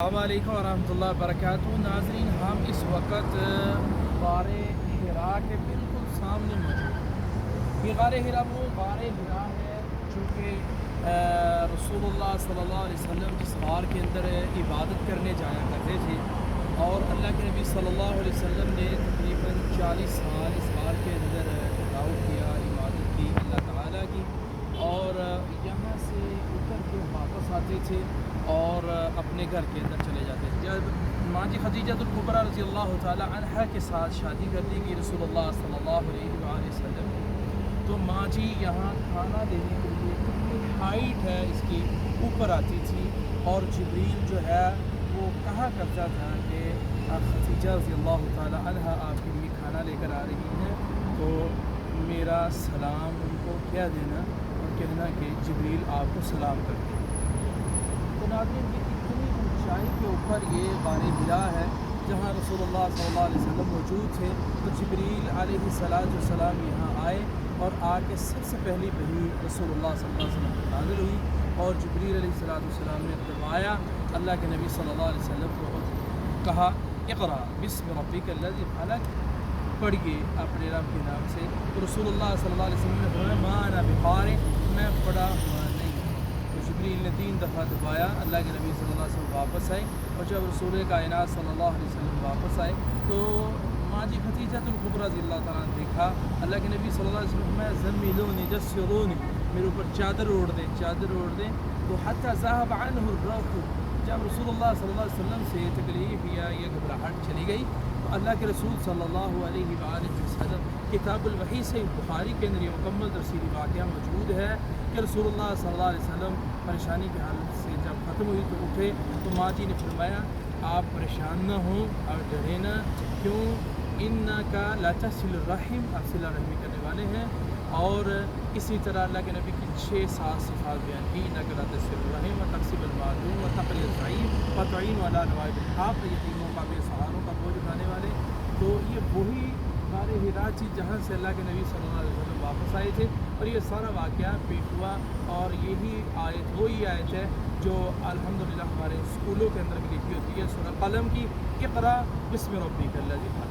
السلام علیکم ورحمۃ اللہ وبرکاتہ۔ ناظرین، ہم اس وقت غار حرا کے بالکل سامنے موجود ہیں۔ یہ غار حرا وہ غار حرا ہے جو کہ رسول اللہ صلی اللہ علیہ وسلم جس غار کے اندر عبادت کرنے جایا کرتے تھے، اور اللہ کے نبی صلی اللہ علیہ وسلم نے تقریباً 40 سال اس غار کے اندر عبادت کیا، عبادت کی اللہ تعالیٰ کی، اور یہاں سے اتر کے واپس آتے تھے اور اپنے گھر کے اندر چلے جاتے تھے۔ جب ماں جی خدیجۃ الکبریٰ رضی اللہ تعالی عنہا کے ساتھ شادی کر لی گئی رسول اللہ صلی اللہ علیہ وآلہ وسلم، تو ماں جی یہاں کھانا دینے کے لیے کتنی ہائٹ ہے اس کی اوپر آتی تھی، اور جبریل جو ہے وہ کہا کرتا تھا کہ خدیجہ رضی اللہ تعالی عنہا آپ کے لیے کھانا لے کر آ رہی ہیں، تو میرا سلام ان کو کہہ دینا اور کہنا کہ جبریل آپ کو سلام کرتے ہیں۔ تو ناظرین، یہ اتنی اونچائی کے اوپر یہ غار حرا ہے جہاں رسول اللہ صلی اللہ علیہ وسلم موجود تھے، تو جبریل علیہ السلام یہاں آئے، اور آ کے سب سے پہلی وحی رسول اللہ صلی اللہ علیہ وسلم پر نازل ہوئی، اور جبریل علیہ السلام نے فرمایا، اللہ کے نبی صلی اللہ علیہ وسلم کو کہا اقرأ بسم ربک الذی خلق، پڑھیے اپنے رب کے نام سے۔ تو رسول اللہ صلی اللہ علیہ وسلم نے فرمایا ما انا بقارئ، میں پڑھا ہوا نہیں۔ تو جبریل نے 3 دفعہ دبایا، اللہ کے نبی صلی اللہ علیہ وسلم واپس آئے، اور جب رسول کائنات صلی اللہ علیہ وسلم واپس آئے تو ماں جی خدیجۃ الکبریٰ رضی اللہ تعالیٰ نے دیکھا اللہ کے نبی صلی اللہ علیہ وسلم میں زملونی جسرونی، میرے اوپر چادر اوڑھ دیں، چادر اوڑھ دیں، تو حتی ذهب عنہ الروح، جب رسول اللہ صلی اللہ علیہ وسلم سے تکلیف یا یہ گھبراہٹ چلی گئی، تو اللہ کے رسول صلی اللہ علیہ وآلہ وسلم کتاب الوحی سے بخاری کے اندر یہ مکمل تفصیلی واقعہ موجود ہے کہ رسول اللہ صلی اللہ علیہ وسلم پریشانی کی حالت سے جب ختم ہوئی تو اٹھے، تو ماں جی نے فرمایا آپ پریشان نہ ہوں اور ڈرے نہ، کیوں انکا لا تصل الرحم، آپ صلہ رحمی کرنے والے ہیں، اور اسی طرح اللہ کے نبی کی 6-7 صفات بیان کی، انکا لا تصل الرحم وتقسم المعدوم وتقری الضعیف وتعین علی نوائب الحق، یتیموں کا بے سہاروں کا بوجھ اٹھانے والے۔ تو یہ وہی غار حرا تھی جہاں سے اللہ کے نبی صلی اللہ علیہ وسلم واپس آئے تھے، اور یہ سارا واقعہ پیش ہوا، اور یہی آیت وہی آیت ہے جو الحمدللہ ہمارے اسکولوں کے اندر بھی لکھی ہوتی ہے، سورہ قلم کی اقرأ بسم ربک الذی خلق۔